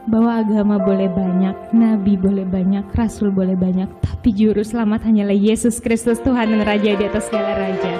bahwa agama boleh banyak, nabi boleh banyak, rasul boleh banyak, tapi juru selamat hanyalah Yesus Kristus, Tuhan dan Raja di atas segala raja.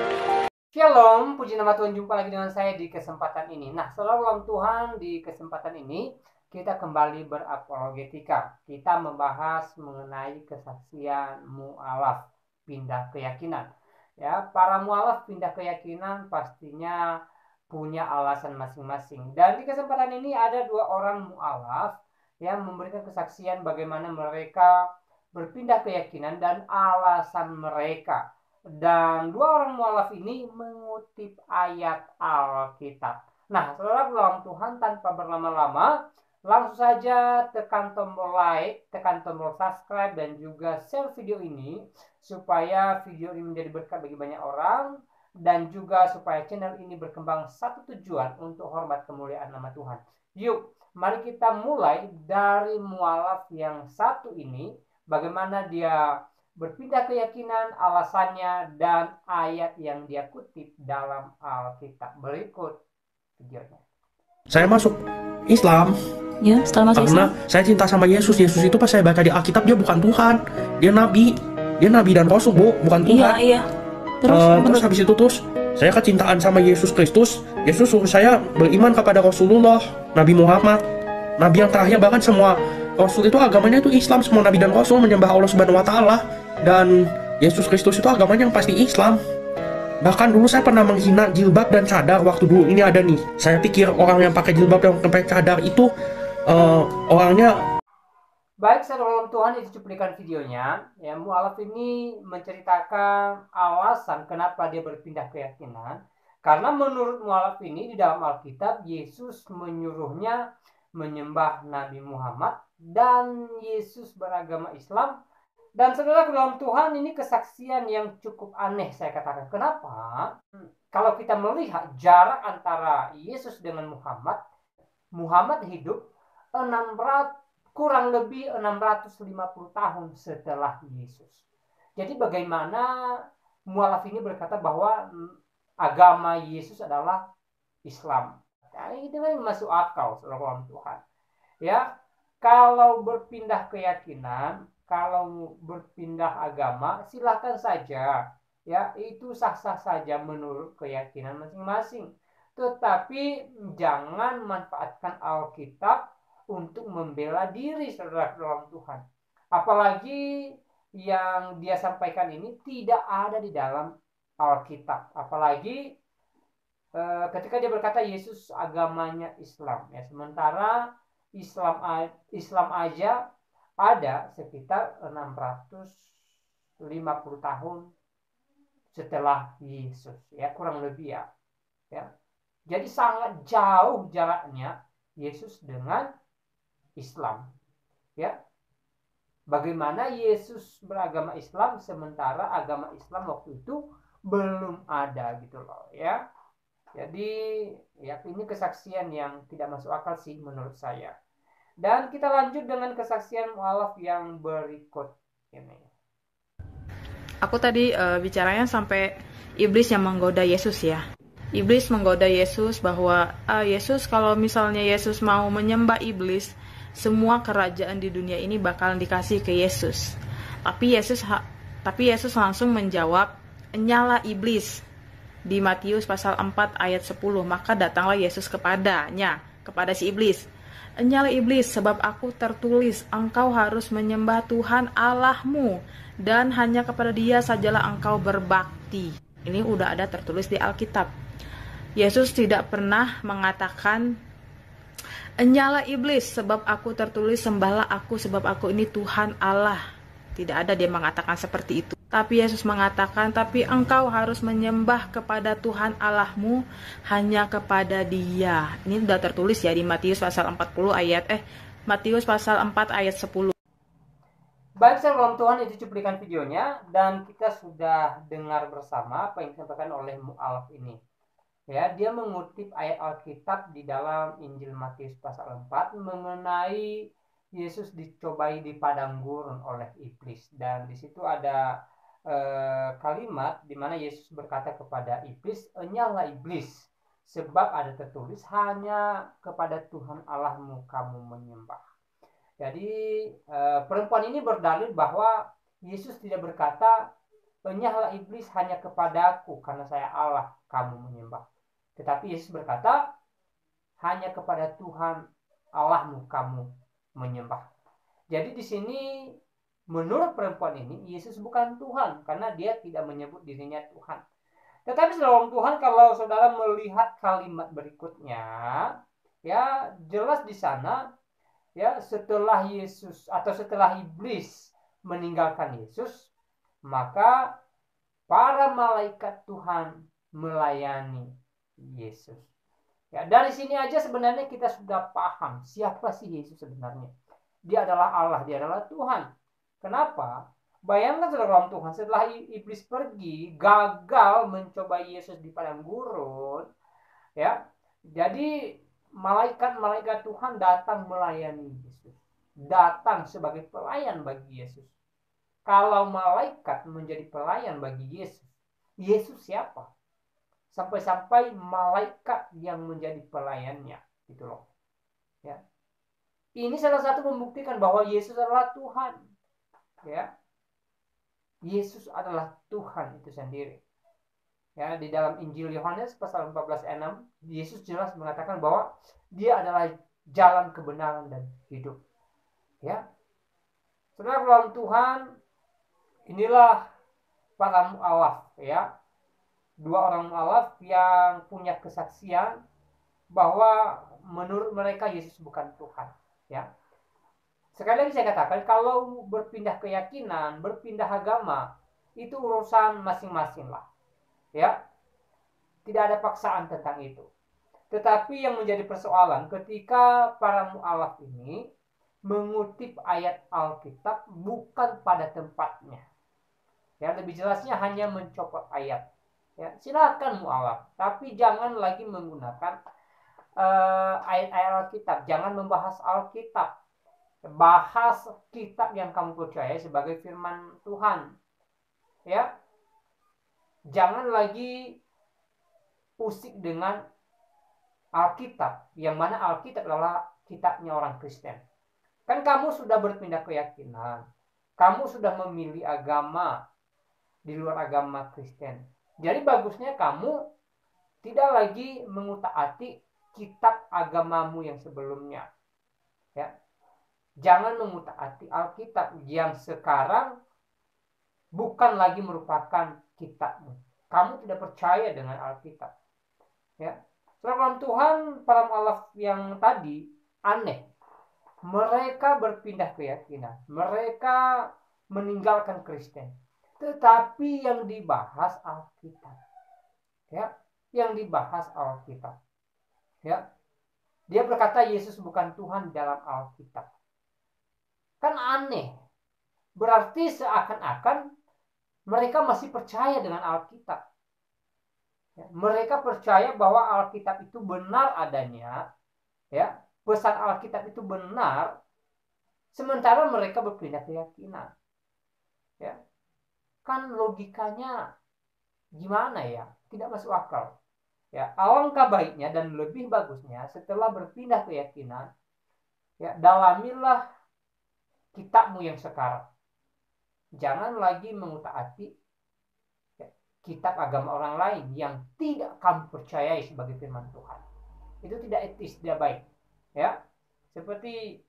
Shalom, puji nama Tuhan, jumpa lagi dengan saya di kesempatan ini. Nah, saudara Tuhan, di kesempatan ini kita kembali berapologetika. Kita membahas mengenai kesaksian mu'alaf, pindah keyakinan. Ya, para mu'alaf pindah keyakinan pastinya punya alasan masing-masing. Dan di kesempatan ini ada dua orang mu'alaf yang memberikan kesaksian bagaimana mereka berpindah keyakinan dan alasan mereka. Dan dua orang mualaf ini mengutip ayat Alkitab. Nah, saudara dalam Tuhan, tanpa berlama-lama, langsung saja tekan tombol like, tekan tombol subscribe, dan juga share video ini supaya video ini menjadi berkat bagi banyak orang dan juga supaya channel ini berkembang satu tujuan untuk hormat kemuliaan nama Tuhan. Yuk, mari kita mulai dari mualaf yang satu ini, bagaimana dia berpindah keyakinan, alasannya, dan ayat yang dia kutip dalam Alkitab. Berikut videonya. Saya masuk Islam Ya, setelah masuk karena Islam. saya cinta sama Yesus. Yesus itu pas saya baca di Alkitab, dia bukan Tuhan, dia nabi. Dia nabi dan rasul, Bu, bukan Tuhan. Iya. Terus, Terus habis itu saya kecintaan sama Yesus Kristus. Yesus suruh saya beriman kepada Rasulullah, Nabi Muhammad, nabi yang terakhir. Bahkan semua rasul itu agamanya itu Islam. Semua nabi dan rasul menyembah Allah Subhanahu wa taala, dan Yesus Kristus itu agamanya yang pasti Islam. Bahkan dulu saya pernah menghina jilbab dan cadar waktu dulu ini ada nih. Saya pikir orang yang pakai jilbab dan pakai cadar itu orangnya. Baik, saudara Tuhan, itu cuplikan videonya. Ya, mualaf ini menceritakan alasan kenapa dia berpindah keyakinan. Karena menurut mualaf ini di dalam Alkitab, Yesus menyuruhnya menyembah Nabi Muhammad dan Yesus beragama Islam. Dan saudara dalam Tuhan, ini kesaksian yang cukup aneh saya katakan. Kenapa? Kalau kita melihat jarak antara Yesus dengan Muhammad, Muhammad hidup kurang lebih 650 tahun setelah Yesus. Jadi bagaimana mualaf ini berkata bahwa agama Yesus adalah Islam. Nah, itu kan masuk akal, saudara Tuhan. Ya, kalau berpindah keyakinan, kalau berpindah agama, silakan saja. Ya, itu sah-sah saja menurut keyakinan masing-masing. Tetapi jangan manfaatkan Alkitab untuk membela diri, saudara dalam Tuhan. Apalagi yang dia sampaikan ini tidak ada di dalam Alkitab. Apalagi ketika dia berkata Yesus agamanya Islam, ya, sementara Islam aja ada sekitar 650 tahun setelah Yesus, ya, kurang lebih, ya. Jadi sangat jauh jaraknya Yesus dengan Islam, ya. Bagaimana Yesus beragama Islam sementara agama Islam waktu itu belum ada, gitu loh, ya. Jadi ya, ini kesaksian yang tidak masuk akal sih menurut saya. Dan kita lanjut dengan kesaksian mualaf yang berikut ini. aku tadi bicaranya sampai iblis yang menggoda Yesus ya. Iblis menggoda Yesus bahwa Yesus, kalau misalnya Yesus mau menyembah iblis, semua kerajaan di dunia ini bakal dikasih ke Yesus. Tapi Yesus langsung menjawab, "Nyala iblis." Di Matius pasal 4 ayat 10, maka datanglah Yesus kepada si iblis. "Nyala iblis, sebab aku tertulis, engkau harus menyembah Tuhan Allahmu, dan hanya kepada Dia sajalah engkau berbakti." Ini udah ada tertulis di Alkitab. Yesus tidak pernah mengatakan, "Nyala iblis, sebab aku tertulis, sembahlah aku sebab aku ini Tuhan Allah." Tidak ada dia mengatakan seperti itu. Tapi Yesus mengatakan, "Tapi engkau harus menyembah kepada Tuhan Allahmu, hanya kepada Dia." Ini sudah tertulis ya di Matius pasal 4 ayat 10. Baik, saudara Tuhan, itu cuplikan videonya dan kita sudah dengar bersama apa yang disampaikan oleh mualaf ini. Ya, dia mengutip ayat Alkitab di dalam Injil Matius pasal 4 mengenai Yesus dicobai di padang gurun oleh iblis, dan di situ ada kalimat di mana Yesus berkata kepada iblis, "Nyala iblis, Sebab ada tertulis, hanya kepada Tuhan Allahmu kamu menyembah. Jadi perempuan ini berdalil bahwa Yesus tidak berkata, enyahlah iblis, hanya kepadaku karena saya Allah kamu menyembah. Tetapi Yesus berkata, hanya kepada Tuhan Allahmu kamu menyembah. Jadi di sini menurut perempuan ini Yesus bukan Tuhan karena dia tidak menyebut dirinya Tuhan. Tetapi saudara Tuhan, kalau saudara melihat kalimat berikutnya, ya jelas di sana, ya setelah Yesus atau setelah iblis meninggalkan Yesus, maka para malaikat Tuhan melayani Yesus. Ya, dari sini aja sebenarnya kita sudah paham siapa sih Yesus sebenarnya. Dia adalah Allah, dia adalah Tuhan. Kenapa? Bayangkan saudara Tuhan, setelah iblis pergi, gagal mencoba Yesus di padang gurun, ya. Jadi malaikat-malaikat Tuhan datang melayani Yesus. Datang sebagai pelayan bagi Yesus. Kalau malaikat menjadi pelayan bagi Yesus, Yesus siapa? Sampai-sampai malaikat yang menjadi pelayannya, gitu loh. Ya. Ini salah satu membuktikan bahwa Yesus adalah Tuhan. Ya. Yesus adalah Tuhan itu sendiri. Ya, di dalam Injil Yohanes pasal 14 ayat 6, Yesus jelas mengatakan bahwa dia adalah jalan kebenaran dan hidup. Ya. Saudara dalam Tuhan, inilah para mu'alaf, ya. Dua orang mu'alaf yang punya kesaksian bahwa menurut mereka Yesus bukan Tuhan, ya. Sekali lagi saya katakan, kalau berpindah keyakinan, berpindah agama, itu urusan masing-masing lah. Ya, tidak ada paksaan tentang itu. Tetapi yang menjadi persoalan ketika para mu'alaf ini mengutip ayat Alkitab bukan pada tempatnya. Ya, lebih jelasnya hanya mencopot ayat. Ya, silakan mu'alaf, tapi jangan lagi menggunakan ayat-ayat Alkitab. Jangan membahas Alkitab. Bahas kitab yang kamu percaya sebagai firman Tuhan. Ya. Jangan lagi usik dengan Alkitab, yang mana Alkitab adalah kitabnya orang Kristen. Kan kamu sudah berpindah keyakinan. Kamu sudah memilih agama di luar agama Kristen. Jadi bagusnya kamu tidak lagi mengutak-atik kitab agamamu yang sebelumnya. Ya. Jangan mengutak-atik Alkitab yang sekarang bukan lagi merupakan kitabmu. Kamu tidak percaya dengan Alkitab. Ya. Saudara Tuhan, para mu'alaf yang tadi aneh. Mereka berpindah keyakinan. Mereka meninggalkan Kristen. Tetapi yang dibahas Alkitab. Ya, yang dibahas Alkitab. Ya. Dia berkata Yesus bukan Tuhan dalam Alkitab. Kan aneh. Berarti seakan-akan mereka masih percaya dengan Alkitab. Ya, mereka percaya bahwa Alkitab itu benar adanya. Ya, pesan Alkitab itu benar. Sementara mereka berpindah keyakinan. Ya, kan logikanya gimana ya? Tidak masuk akal. Ya, alangkah baiknya dan lebih bagusnya setelah berpindah keyakinan, ya, dalamilah kitabmu yang sekarang. Jangan lagi mengutak-atik kitab agama orang lain yang tidak kamu percayai sebagai firman Tuhan. Itu tidak etis, tidak baik. Ya, seperti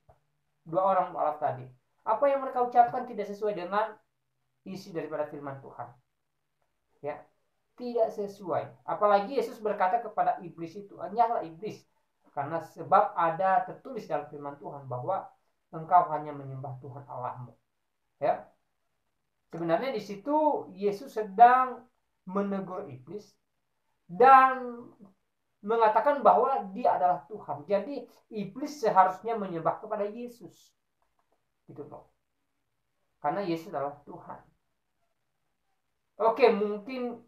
dua orang mu'alaf tadi. Apa yang mereka ucapkan tidak sesuai dengan isi daripada firman Tuhan. Ya, tidak sesuai. Apalagi Yesus berkata kepada iblis itu, enyahlah iblis, karena sebab ada tertulis dalam firman Tuhan bahwa engkau hanya menyembah Tuhan Allahmu. Ya. Sebenarnya di situ Yesus sedang menegur iblis dan mengatakan bahwa dia adalah Tuhan. Jadi iblis seharusnya menyembah kepada Yesus. Gitu loh. Karena Yesus adalah Tuhan. Oke, mungkin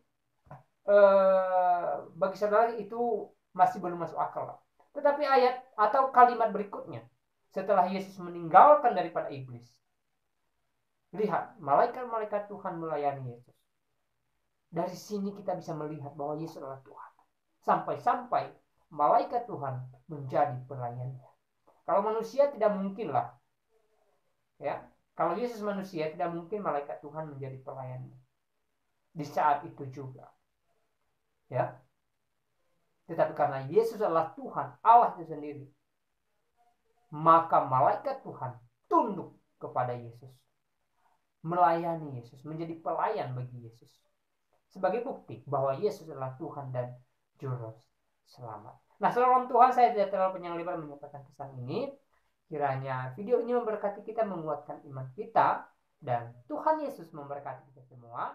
bagi saudara itu masih belum masuk akal. Tetapi ayat atau kalimat berikutnya, setelah Yesus meninggalkan daripada iblis, lihat, malaikat-malaikat Tuhan melayani Yesus. Dari sini kita bisa melihat bahwa Yesus adalah Tuhan. sampai-sampai malaikat Tuhan menjadi pelayannya. Kalau manusia tidak mungkin lah, ya. Kalau Yesus manusia, tidak mungkin malaikat Tuhan menjadi pelayannya di saat itu juga, ya. Tetapi karena Yesus adalah Tuhan, Allah itu sendiri, maka malaikat Tuhan tunduk kepada Yesus, melayani Yesus, menjadi pelayan bagi Yesus, sebagai bukti bahwa Yesus adalah Tuhan dan Juru Selamat. Nah, saudara Tuhan, saya tidak terlalu panjang lebar menyampaikan pesan ini. Kiranya video ini memberkati kita, menguatkan iman kita, dan Tuhan Yesus memberkati kita semua.